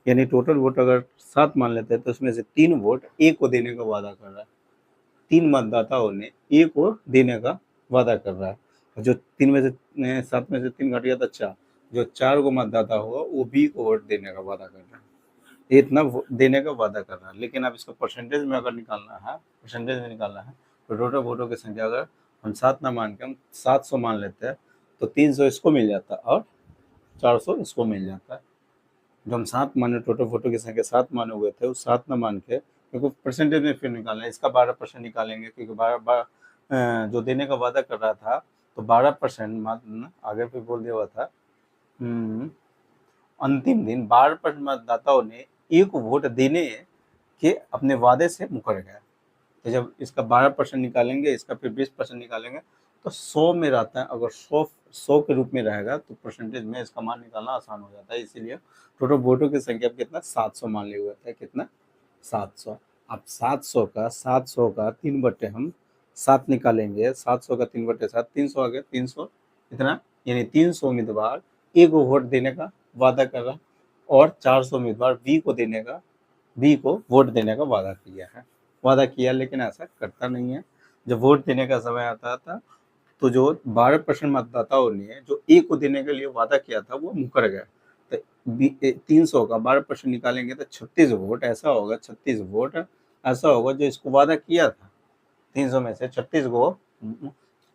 यानी टोटल वोट अगर 7 मान लेते हैं तो उसमें से 3 वोट ए को देने का वादा कर रहा है। 3 मतदाताओं ने ए को देने का वादा कर रहा है। जो 3 में से 7 में से 3 घट गया तो 4, जो 4 को मतदाता होगा वो बी को वोट देने का वादा कर रहा है। इतना देने का वादा कर रहा है। लेकिन अब इसको परसेंटेज में अगर निकालना है, तो टोटल वोटों की संख्या अगर हम 7 ना मान के हम 700 मान लेते हैं तो 300 इसको मिल जाता है और 400 इसको मिल जाता है। जो हम 7 माने, टोटल वोटों की संख्या 7 माने हुए थे, उस 7 ना मान के क्योंकि परसेंटेज में फिर निकालना है, इसका 12% निकालेंगे क्योंकि 12 जो देने का वादा कर रहा था तो 12% आगे पे बोल दिया हुआ था। अंतिम दिन 12% मतदाताओं ने एक वोट देने के अपने वादे से मुकर गए। तो जब इसका 12% निकालेंगे, इसका फिर 20% निकालेंगे तो 100 में रहता है। अगर 100 के रूप में रहेगा तो परसेंटेज में इसका मान निकालना आसान हो जाता है। इसीलिए टोटल वोटों की संख्या कितना, 700 मान लिया हुआ था। कितना, 700। अब 700 का 3/7 निकालेंगे, 700 का 3/7 300 आ गया। 300 इतना, यानी 300 उम्मीदवार ए को वोट देने का वादा कर रहा और 400 उम्मीदवार बी को वोट देने का वादा किया, लेकिन ऐसा करता नहीं है। जब वोट देने का समय आता था तो जो 12% मतदाताओं ने जो ए को देने के लिए वादा किया था वो मुकर गए। तो 300 का 12% निकालेंगे तो 36 वोट ऐसा होगा, 36 वोट ऐसा होगा जो इसको वादा किया था। 300 में से 36 को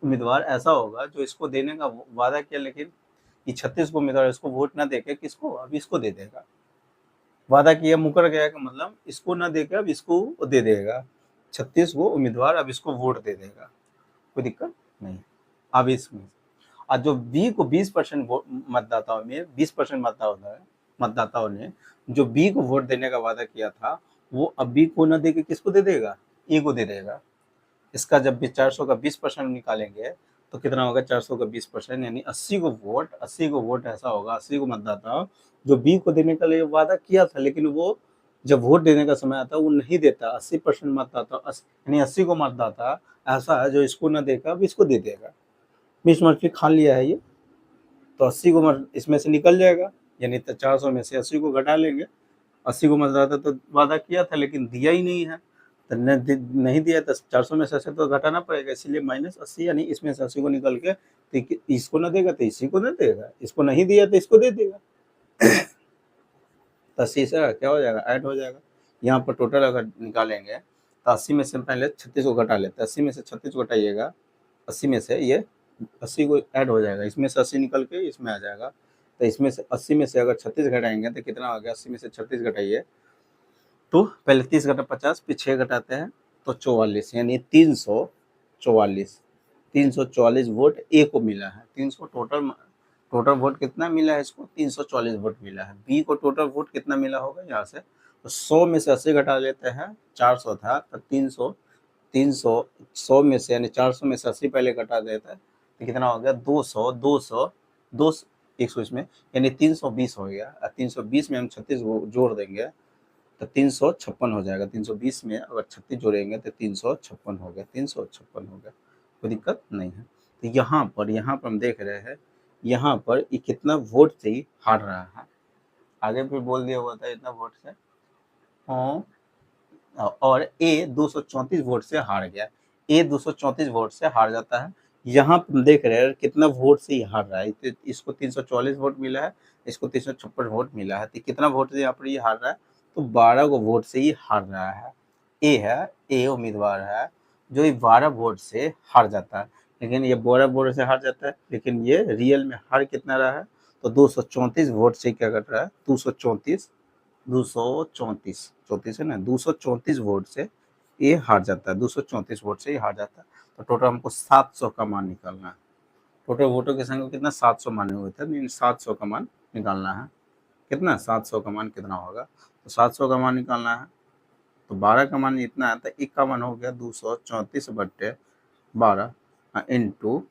उम्मीदवार ऐसा होगा जो इसको देने का वादा किया, लेकिन ये 36 को उम्मीदवार इसको वोट ना देके किसको, अब इसको दे देगा। वादा किया, मुकर गया का मतलब इसको ना देके अब इसको दे देगा। 36 को उम्मीदवार अब इसको वोट दे देगा, कोई दिक्कत नहीं। अब इसमें आज जो बी को 20% मतदाताओं में 20% मतदाताओं ने जो बी को वोट देने का वादा किया था वो अब बी को ना देके किसको दे देगा, ए को दे देगा। इसका जब भी 400 का 20% निकालेंगे तो कितना होगा, 400 का 20% यानी 80 को वोट ऐसा होगा, 80 को मतदाता जो बी को देने का लिए वादा किया था, लेकिन वो जब वोट देने का समय आता वो नहीं देता। 80% मतदाता यानी 80 को मतदाता ऐसा है जो इसको न देगा अब इसको दे देगा। मिस मछली खा लिया है ये, तो 80 को इसमें से निकल जाएगा, यानी 400 में से 80 को घटा लेंगे। 80 को मतदाता तो वादा किया था लेकिन दिया ही नहीं है, तो नहीं दिया तो 400 में से 80 तो घटाना पड़ेगा, इसीलिए -80, यानी इसमें से 80 को निकल के तो इसको ना देगा तो इसी को ना देगा, इसको नहीं दिया तो इसको दे देगा। तो 80 से क्या हो जाएगा, ऐड हो जाएगा। यहाँ पर टोटल अगर निकालेंगे तो 80 में से पहले 36 को घटा लेते हैं, 80 में से 36 को घटाइएगा, 80 में से ये 80 को ऐड हो जाएगा, इसमें से 80 निकल के इसमें आ जाएगा। तो इसमें से 80 में से अगर 36 घटाएंगे तो कितना हो गया, 80 में से 36 घटाइए तो पहले 30 घटा 50, फिर 6 घटाते हैं तो 44, यानी 344 344 वोट ए को मिला है। 300 टोटल वोट कितना मिला है इसको, 344 वोट मिला है। बी को टोटल वोट कितना मिला होगा यहाँ से, तो 100 में से 80 घटा लेते हैं, 400 था तो 300 300 100 में से यानी 400 में से 80 पहले घटा देता है तो कितना हो गया, 200 200 200 100 इसमें, यानी 320 हो गया। 320 में हम 36 जोड़ देंगे तो 356 हो जाएगा। 320 में अगर 36 जोड़ेंगे तो 356 हो गया, 356 हो गया, कोई दिक्कत नहीं है। तो यहाँ पर हम देख रहे हैं, यहाँ पर ये कितना वोट से ही हार रहा है, आगे फिर बोल दिया हुआ था इतना वोट से, और ए 234 वोट से हार गया। ए 234 वोट से हार जाता है। यहाँ पर देख रहे हैं कितना वोट से ही हार रहा है, तो इसको 344 वोट मिला है, इसको 356 वोट मिला है, तो कितना वोट से यहाँ पर ये हार रहा है, तो 12 को वोट से ही हार रहा है। ए उम्मीदवार है जो ये 12 वोट से हार जाता है, लेकिन ये 12 वोट से हार जाता है, लेकिन ये रियल में हार कितना रहा है, तो 234 वोट से क्या कर रहा है, 234 34 है ना, 234 वोट से ये हार जाता है, 234 वोट से ये हार जाता है। तो टोटल हमको 700 का मान निकालना है। टोटल वोटों की संख्या कितना, 700 माने हुए थे, 700 का मान निकालना है। कितना, 700 का मान कितना होगा, तो 700 का मान निकालना है, तो 12 का मान इतना है, तो एक का मान हो गया 234/12 इंटू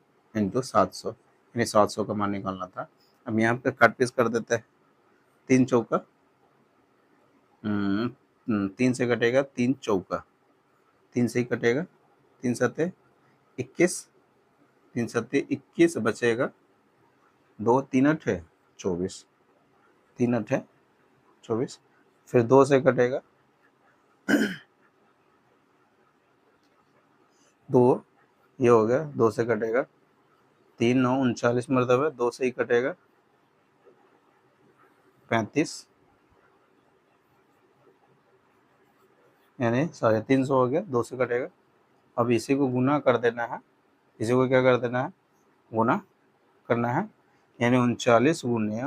700, यानी 700 का मान निकालना था। अब यहाँ पे काट पीस कर देते हैं, 3 चौका 3 से कटेगा, 3 चौका 3 से ही कटेगा, 3 सत्ते 21, 3 सत्ते 21 बचेगा, 2 3 अठे 24, 3 अठे 24, फिर 2 से कटेगा 2, ये हो गया, 2 से कटेगा 3 9 39 मरतबा, 2 से ही कटेगा 35, यानी 350 हो गया, 2 से कटेगा। अब इसी को गुना कर देना है, इसी को क्या कर देना है, गुना करना है, यानी 39 गुने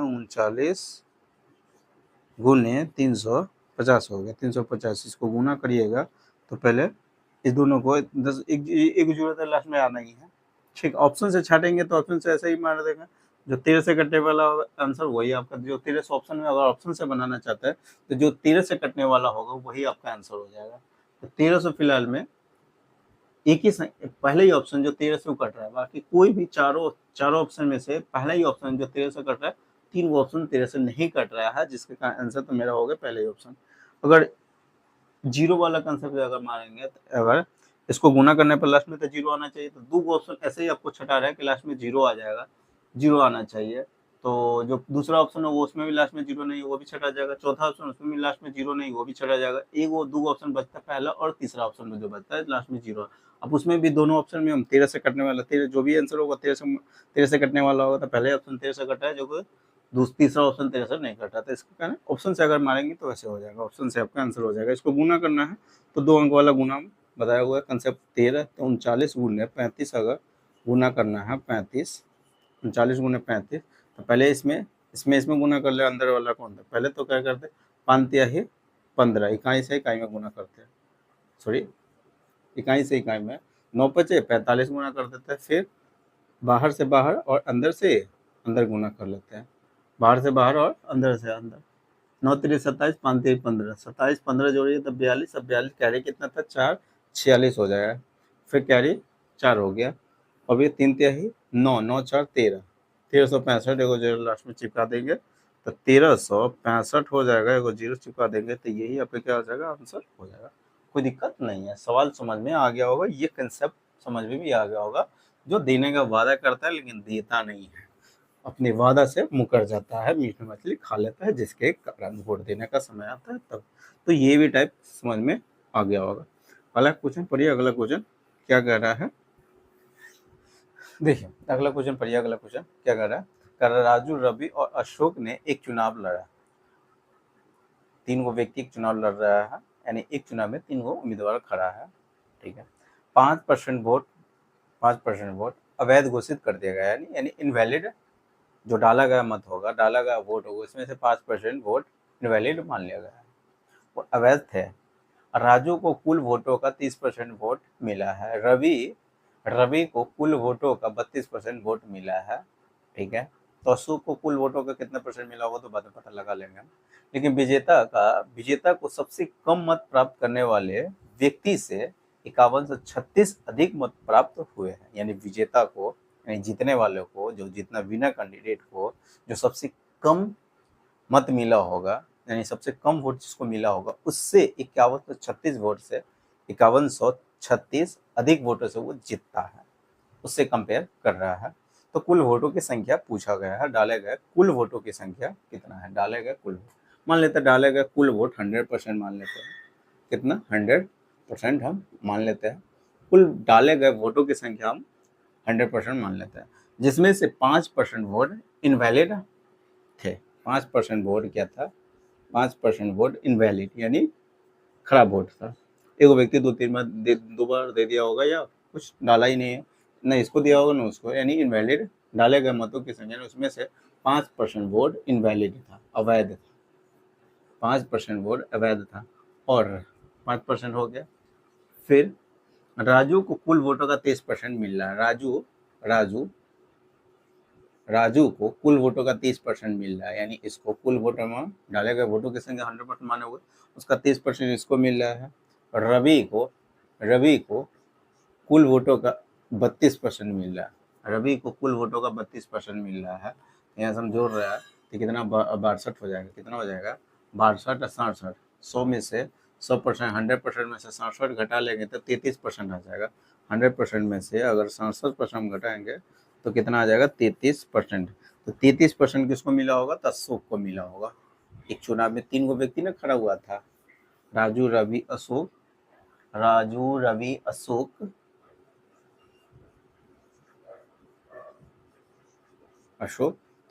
350 हो गया, 350, इसको गुना करिएगा तो पहले इस दोनों को 10 एक जरूरत लास्ट में आना ही है, ठीक। ऑप्शन से छाटेंगे तो ऑप्शन से ऐसे ही मार देगा, जो 13 से कटने वाला आंसर वही आपका, जो 13 से ऑप्शन में अगर ऑप्शन से बनाना चाहता है तो जो 13 से कटने वाला होगा वही आपका आंसर हो जाएगा। तो 13 से फिलहाल में एक ही पहले ही ऑप्शन जो 13 से कट रहा है, बाकी कोई भी चारों ऑप्शन में से पहला ही ऑप्शन जो 13 से कट रहा है, 3 ऑप्शन 13 से नहीं कट रहा है, जिसका आंसर तो मेरा हो गया पहले ही ऑप्शन। अगर जीरो वाला कंसेप्ट अगर मारेंगे तो अगर इसको गुना करने पर लास्ट में तो जीरो आना चाहिए, तो 2 ऑप्शन ऐसे ही आपको छटा रहा है कि लास्ट में जीरो आ जाएगा, जीरो आना चाहिए। तो जो दूसरा ऑप्शन है वो उसमें भी लास्ट में जीरो नहीं, वो भी छटा जाएगा। चौथा ऑप्शन उसमें भी लास्ट में जीरो नहीं, वो भी छटा जाएगा। एक वो 2 ऑप्शन बचता है, पहला और तीसरा ऑप्शन में जो बचता है लास्ट में जीरो। अब उसमें भी दोनों ऑप्शन में हम 13 से कटने वाला, 13 जो भी आंसर होगा 13 से कटने वाला होगा, तो पहले ऑप्शन 13 से कटा है, जो तीसरा ऑप्शन 13 से नहीं कटा, तो इसके कारण ऑप्शन से अगर मारेंगे तो वैसे हो जाएगा, ऑप्शन से आपका आंसर हो जाएगा। इसको गुना करना है तो 2 अंक वाला गुना बताया हुआ है कंसेप्ट 13, तो 39 गुने 35 अगर गुना करना है, 35 39 गुने 35, तो पहले इसमें गुना कर ले, अंदर वाला कौन था, पहले तो क्या करते, 5 ही 15, इकाई से इकाई में गुना करते हैं, सॉरी इकाई से इकाई में, 9 बचे 45 गुना कर देते हैं, फिर बाहर से बाहर और अंदर से अंदर गुना कर लेते हैं, बाहर से बाहर और अंदर से अंदर। 9 3 27, 5 3 15, 27 15 जोड़िए तो 42, अब 42 कैरी कितना था 4, 46 हो जाएगा, फिर कैरी 4 हो गया, अब ये 3 तिहाई 9, 9 4 13, 1365 एगो जीरो लास्ट में चिपका देंगे तो 1365 हो जाएगा, एगो जीरो चिपका देंगे तो यही आपका क्या हो जाएगा, आंसर हो जाएगा। कोई दिक्कत नहीं है, सवाल समझ में आ गया होगा, ये कंसेप्ट समझ में भी आ गया होगा, जो देने का वादा करता है लेकिन देता नहीं है, अपने वादा से मुकर जाता है, मीट मछली खा लेता है, जिसके कारण वोट देने का समय आता है तब। तो ये भी टाइप समझ में आ गया होगा। अगला क्वेश्चन पढ़िए, अगला क्वेश्चन क्या कह रहा है, देखिए अगला क्वेश्चन पढ़िए, अगला क्वेश्चन क्या कह रहा है, कह रहा राजू, रवि और अशोक ने एक चुनाव लड़ा, तीन गो व्यक्ति एक चुनाव लड़ रहा है, यानी एक चुनाव में तीन गो उम्मीदवार खड़ा है, ठीक है। 5% वोट अवैध घोषित कर दिया गया, यानी इनवैलिड जो डाला गया मत होगा, डाला गया वोट होगा, उसमें से 5% वोट इनवैलिड मान लिया गया है, वो अवैध थे। राजू को कुल वोटों का 30% वोट मिला है, रवि को कुल वोटों का 32% वोट मिला है, ठीक है। तो अशोक को कुल वोटों का कितना परसेंट मिला होगा तो बाद में पता लगा लेंगे हम। लेकिन विजेता को सबसे कम मत प्राप्त करने वाले व्यक्ति से 51 से 36 अधिक मत प्राप्त हुए हैं, यानी विजेता को, यानी जीतने वाले को, जो जितना विनर कैंडिडेट को जो सबसे कम मत मिला होगा, यानी सबसे कम वोट जिसको मिला होगा, उससे 5136 वोट से 5136 अधिक वोटों से वो जीतता है, उससे कंपेयर कर रहा है। तो कुल वोटों की संख्या पूछा गया है, डाले गए कुल वोटों की संख्या कितना है, डाले गए कुल, मान लेते हैं डाले गए कुल वोट 100% मान लेते हैं, कितना 100% हम मान लेते हैं, कुल डाले गए वोटों की संख्या हम 100% मान लेते हैं, जिसमें से 5% वोट इनवैलिड थे। 5% वोट क्या था, 5% वोट इनवैलिड यानी खराब वोट था। एक व्यक्ति दो बार दे दिया होगा या कुछ डाला ही नहीं है, न इसको दिया होगा न उसको, यानी इनवैलिड डाले गए मतों की संख्या, उसमें से 5% वोट इनवैलिड था, अवैध था, 5% वोट अवैध था, और 5% हो गया। फिर राजू को कुल वोटों का 30% मिल रहा है, राजू को कुल वोटों का 30% मिल रहा है, यानी इसको कुल वोटों में डाले गए वोटों की संख्या 100% माने हुए, उसका 30% इसको मिल रहा है। और रवि को कुल वोटों का 32% मिल रहा है, रवि को कुल वोटों का 32% मिल रहा है। यहाँ से हम जोड़ रहा है तो कितना 62 हो जाएगा, कितना हो जाएगा 62 67, 100 में से 100%, 100% में से 67 घटा लेंगे तो 33% आ जाएगा। 100% में से अगर 67% हम घटाएंगे तो कितना आ जाएगा 33%। तो 33% किसको मिला होगा, तो अशोक को मिला होगा। एक चुनाव में तीन गो व्यक्ति ना खड़ा हुआ था, राजू रवि अशोक,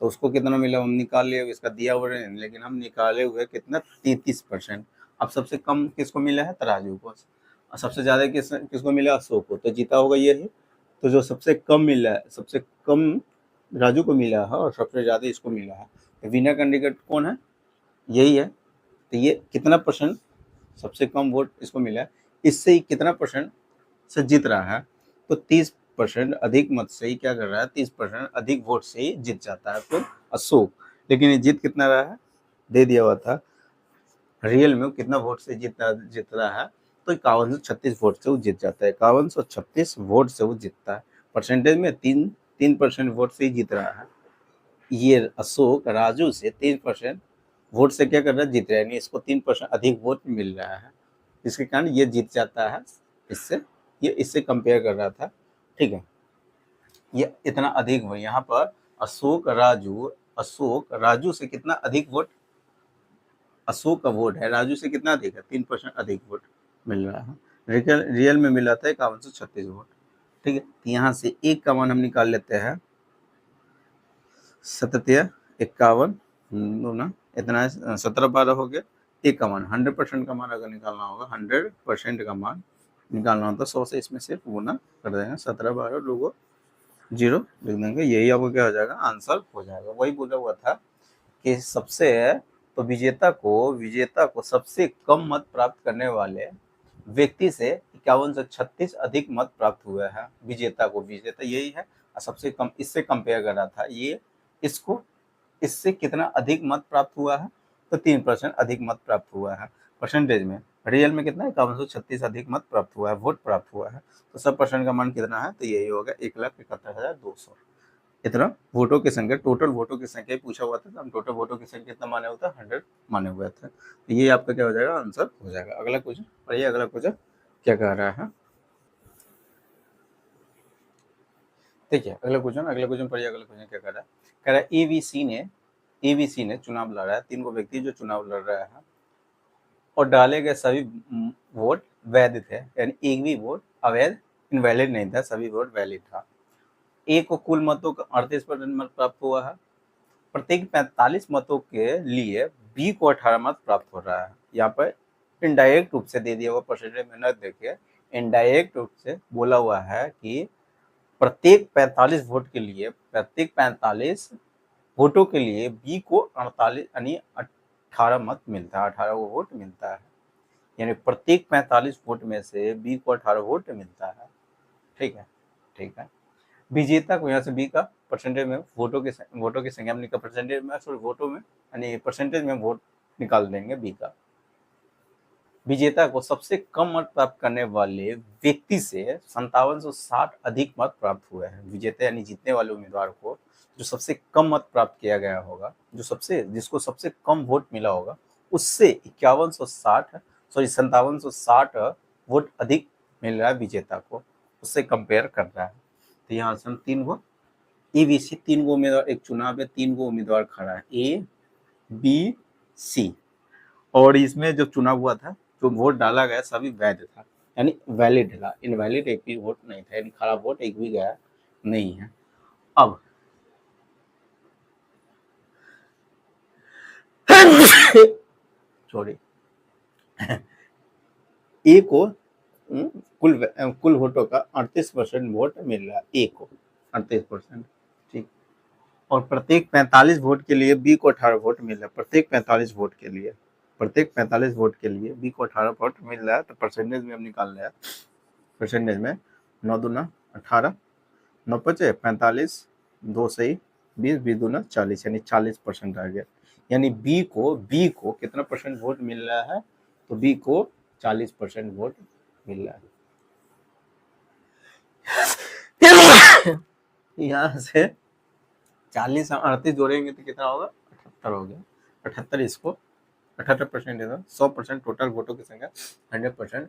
तो उसको कितना मिला हम निकाल लिए, इसका दिया हुआ है लेकिन हम निकाले हुए कितना 33%। अब सबसे कम किसको मिला है, तो राजू को, और सबसे ज्यादा किसको मिला, अशोक को, तो जीता होगा ये ही। तो जो सबसे कम मिला है, सबसे कम राजू को मिला है और सबसे ज्यादा इसको मिला है, तो विनर कैंडिडेट कौन है, यही है। तो ये कितना परसेंट सबसे कम वोट इसको मिला है, इससे ही कितना परसेंट से जीत रहा है, तो 30% अधिक मत से ही क्या कर रहा है, 30% अधिक वोट से ही जीत जाता है तो अशोक। लेकिन ये जीत कितना रहा है, दे दिया हुआ था, रियल में कितना वोट से जीत रहा है, तो 5136 वोट से वो जीत जाता है, 5136 वोट से वो जीतता है। परसेंटेज में 3% वोट से ही जीत रहा है। ये अशोक राजू से 3% वोट से क्या कर रहा है, जीत रहा है, यानी इसको 3% अधिक वोट मिल रहा है, जिसके कारण ये जीत जाता है। इससे कंपेयर कर रहा था, ठीक है। ये इतना अधिक हुआ यहाँ पर, अशोक राजू से कितना अधिक वोट, अशोक का वोट है राजू से कितना अधिक है, 3% अधिक वोट मिल रहा है। रियल में मिला था 5136 वोट, ठीक है। यहाँ से एक का मान हम निकाल लेते हैं, 57 51 ना, इतना 17 12 हो गया, एक का मान 100% का मान अगर निकालना होगा, 100% का मान निकालना होता है, 100 से इसमें सिर्फ गुना कर देंगे, 17 12 लोगों 0 लिख देंगे, यही आपको क्या हो जाएगा, आंसर हो जाएगा। वही बोला हुआ था कि तो विजेता को सबसे कम मत प्राप्त करने वाले व्यक्ति से 51 से 36 अधिक मत प्राप्त हुए हैं, विजेता यही है। और सबसे कम इससे कंपेयर कर रहा था, ये इससे कितना अधिक मत प्राप्त हुआ है, तो 3% अधिक मत प्राप्त हुआ है परसेंटेज में। रियल में कितना है, 5136 अधिक मत प्राप्त हुआ है, वोट प्राप्त हुआ है। तो 100% का मान कितना है, तो यही होगा 1,71,200। इतना वोटों की संख्या, टोटल वोटों की संख्या पूछा हुआ था, तो हम टोटल वोटों की संख्या कितना माने होता है, 100 माने हुए थे। तो ये आपका क्या हो जाएगा, आंसर हो जाएगा। अगला क्वेश्चन पढ़िए, अगला क्वेश्चन क्या कह रहा है, देखिए अगला क्वेश्चन पढ़िए, अगला क्वेश्चन क्या कह रहा है, कह रहा है एबीसी ने चुनाव लड़ा है, तीन को व्यक्ति जो चुनाव लड़ रहा है और डाले गए सभी वोट वैध थे, यानी एक भी वोट अवैध इनवैलिड नहीं था, सभी वोट वैलिड था। ए को कुल मतों का 38% मत प्राप्त हुआ है, प्रत्येक 45 मतों के लिए बी को 18 मत प्राप्त हो रहा है। यहाँ पर इनडायरेक्ट रूप से दे दिया हुआ परसेंटेज में न देखिए, इनडायरेक्ट रूप से बोला हुआ है कि प्रत्येक 45 वोट के लिए, प्रत्येक 45 वोटों के लिए बी को 48 यानी 18 मत मिलता है, 18 वोट मिलता है। यानी प्रत्येक 45 वोट में से बी को 18 वोट मिलता है। ठीक है, ठीक है। विजेता को यहाँ से बी का परसेंटेज में वोटों की संख्या में परसेंटेज में सॉरी वोटों में यानी परसेंटेज में वोट निकाल देंगे बी का। विजेता को सबसे कम मत प्राप्त करने वाले व्यक्ति से 5760 अधिक मत प्राप्त हुए हैं। विजेता यानी जीतने वाले उम्मीदवार को जो सबसे कम मत प्राप्त किया गया होगा, जिसको सबसे कम वोट मिला होगा, उससे 5760 वोट अधिक मिल रहा है विजेता को, उससे कंपेयर कर रहा है। तो यहाँ से हम 3 गो ABC 3 गो उम्मीदवार, एक चुनाव में 3 गो उम्मीदवार खड़ा है, A B C, और इसमें जो चुनाव हुआ था, जो वोट डाला गया सभी वैध था, यानी वैलिड था, इनवैलिड एक भी वोट नहीं था, यानी खराब वोट एक भी गया नहीं है। अब सॉरी ए को कुल वोटों का 38% वोट मिल रहा है, ए को 38%, ठीक। और प्रत्येक 45 वोट के लिए बी को 18 वोट मिल रहा है, प्रत्येक 45 वोट के लिए बी को 18 वोट मिल रहा है। तो परसेंटेज में हम निकाल रहे हैं, परसेंटेज में 9 दूना 18, 9 पचे 45, 2 सही 20, 20 दूना 40, यानी 40% आ गया। यानी बी को कितना परसेंट वोट मिल रहा है, तो बी को 40% वोट मिल रहा है। यहाँ से 40 और 38 जोड़ेंगे तो कितना होगा, 78 हो गया। 78 इसको 78% देगा, 100% टोटल वोटों की संख्या 100%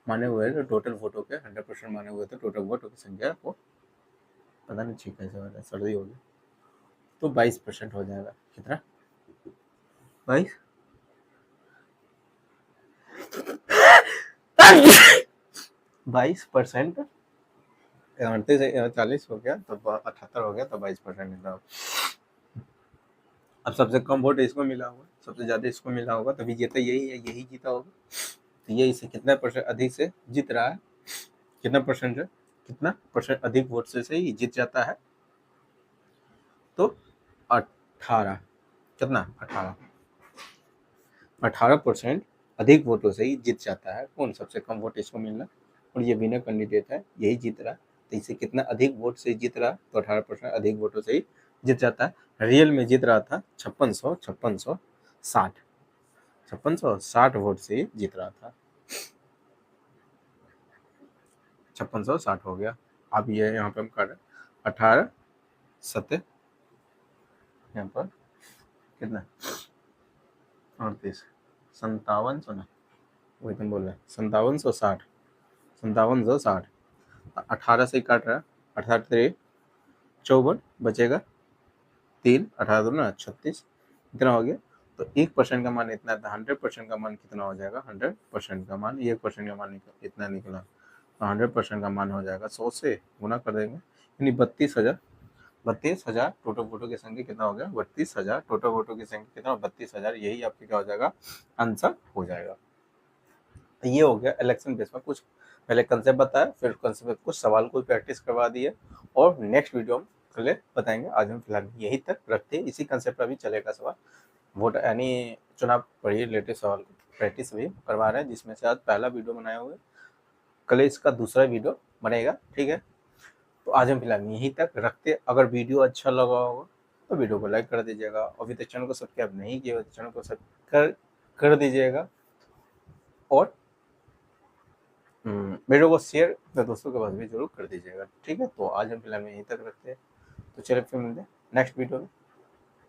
माने हुए तो टोटल वोटों के 100% माने हुए तो टोटल वोटों की संख्या को पता नहीं ठीक कैसे हो रहा है, सर्दी होगी, तो 22% हो जाएगा। कितना, 22%, 40 हो गया तो 78 हो गया, तो 22%। अब सबसे कम वोट इसको मिला होगा, सबसे ज्यादा इसको मिला होगा, तो विजेता यही है, यही जीता होगा। तो ये इसे कितना परसेंट अधिक से जीत रहा है, कितना परसेंट अधिक वोट से ही जीत जाता है, तो 18, कितना 18% अधिक वोटों से ही जीत जाता है। कौन, सबसे कम वोट इसको मिलना, और ये विनर कैंडिडेट है, यही जीत रहा है। तो इसे कितना अधिक वोट से जीत रहा है, तो 18% अधिक वोटों से ही जीत जाता है। रियल में जीत रहा था 5660 वोट से जीत रहा था, 5660 हो गया। अब ये यहाँ पे हम कर रहे 18 7 यहाँ पर कितना 38 5700 ना, वही तुम बोल रहे 5760, 18 से काट रहा है, 18 54 बचेगा 3, 18 दो ना 36, इतना हो गया। तो 1% का मान इतना था, 100% का मान कितना हो जाएगा, 100% का मान 1% का मान इतना निकला, तो 100% का मान हो जाएगा 100 से गुना कर देंगे, यानी 32,000 टोटल वोटों की संख्या कितना हो गया, 32,000 टोटल वोटों की संख्या कितना, 32,000, यही आपके क्या हो जाएगा, आंसर हो जाएगा। ये हो गया इलेक्शन बेस में, कुछ पहले कंसेप्ट बताया, फिर कंसेप्ट कुछ सवाल को प्रैक्टिस करवा दिए, और नेक्स्ट वीडियो हम अगले बताएंगे। आज हम फिलहाल यही तक रखते हैं, इसी कंसेप्ट पर भी चलेगा सवाल, वोट यानी चुनाव पर ही रिलेटेड सवाल को प्रैक्टिस भी करवा रहे हैं, जिसमें से आज पहला वीडियो बनाया हुआ है, कल इसका दूसरा वीडियो बनेगा, ठीक है। तो आज हम फिलहाल यहीं तक रखते। अगर वीडियो अच्छा लगा होगा तो वीडियो को लाइक कर दीजिएगा, अभी तक चैनल को सब्सक्राइब नहीं किया तो चैनल को सब्सक्राइब कर दीजिएगा, और वीडियो को शेयर अपने दोस्तों के पास भी जरूर कर दीजिएगा, ठीक है। तो आज हम फिलहाल यहीं तक रखते हैं, तो चलिए फिर मिलते हैं नेक्स्ट वीडियो में।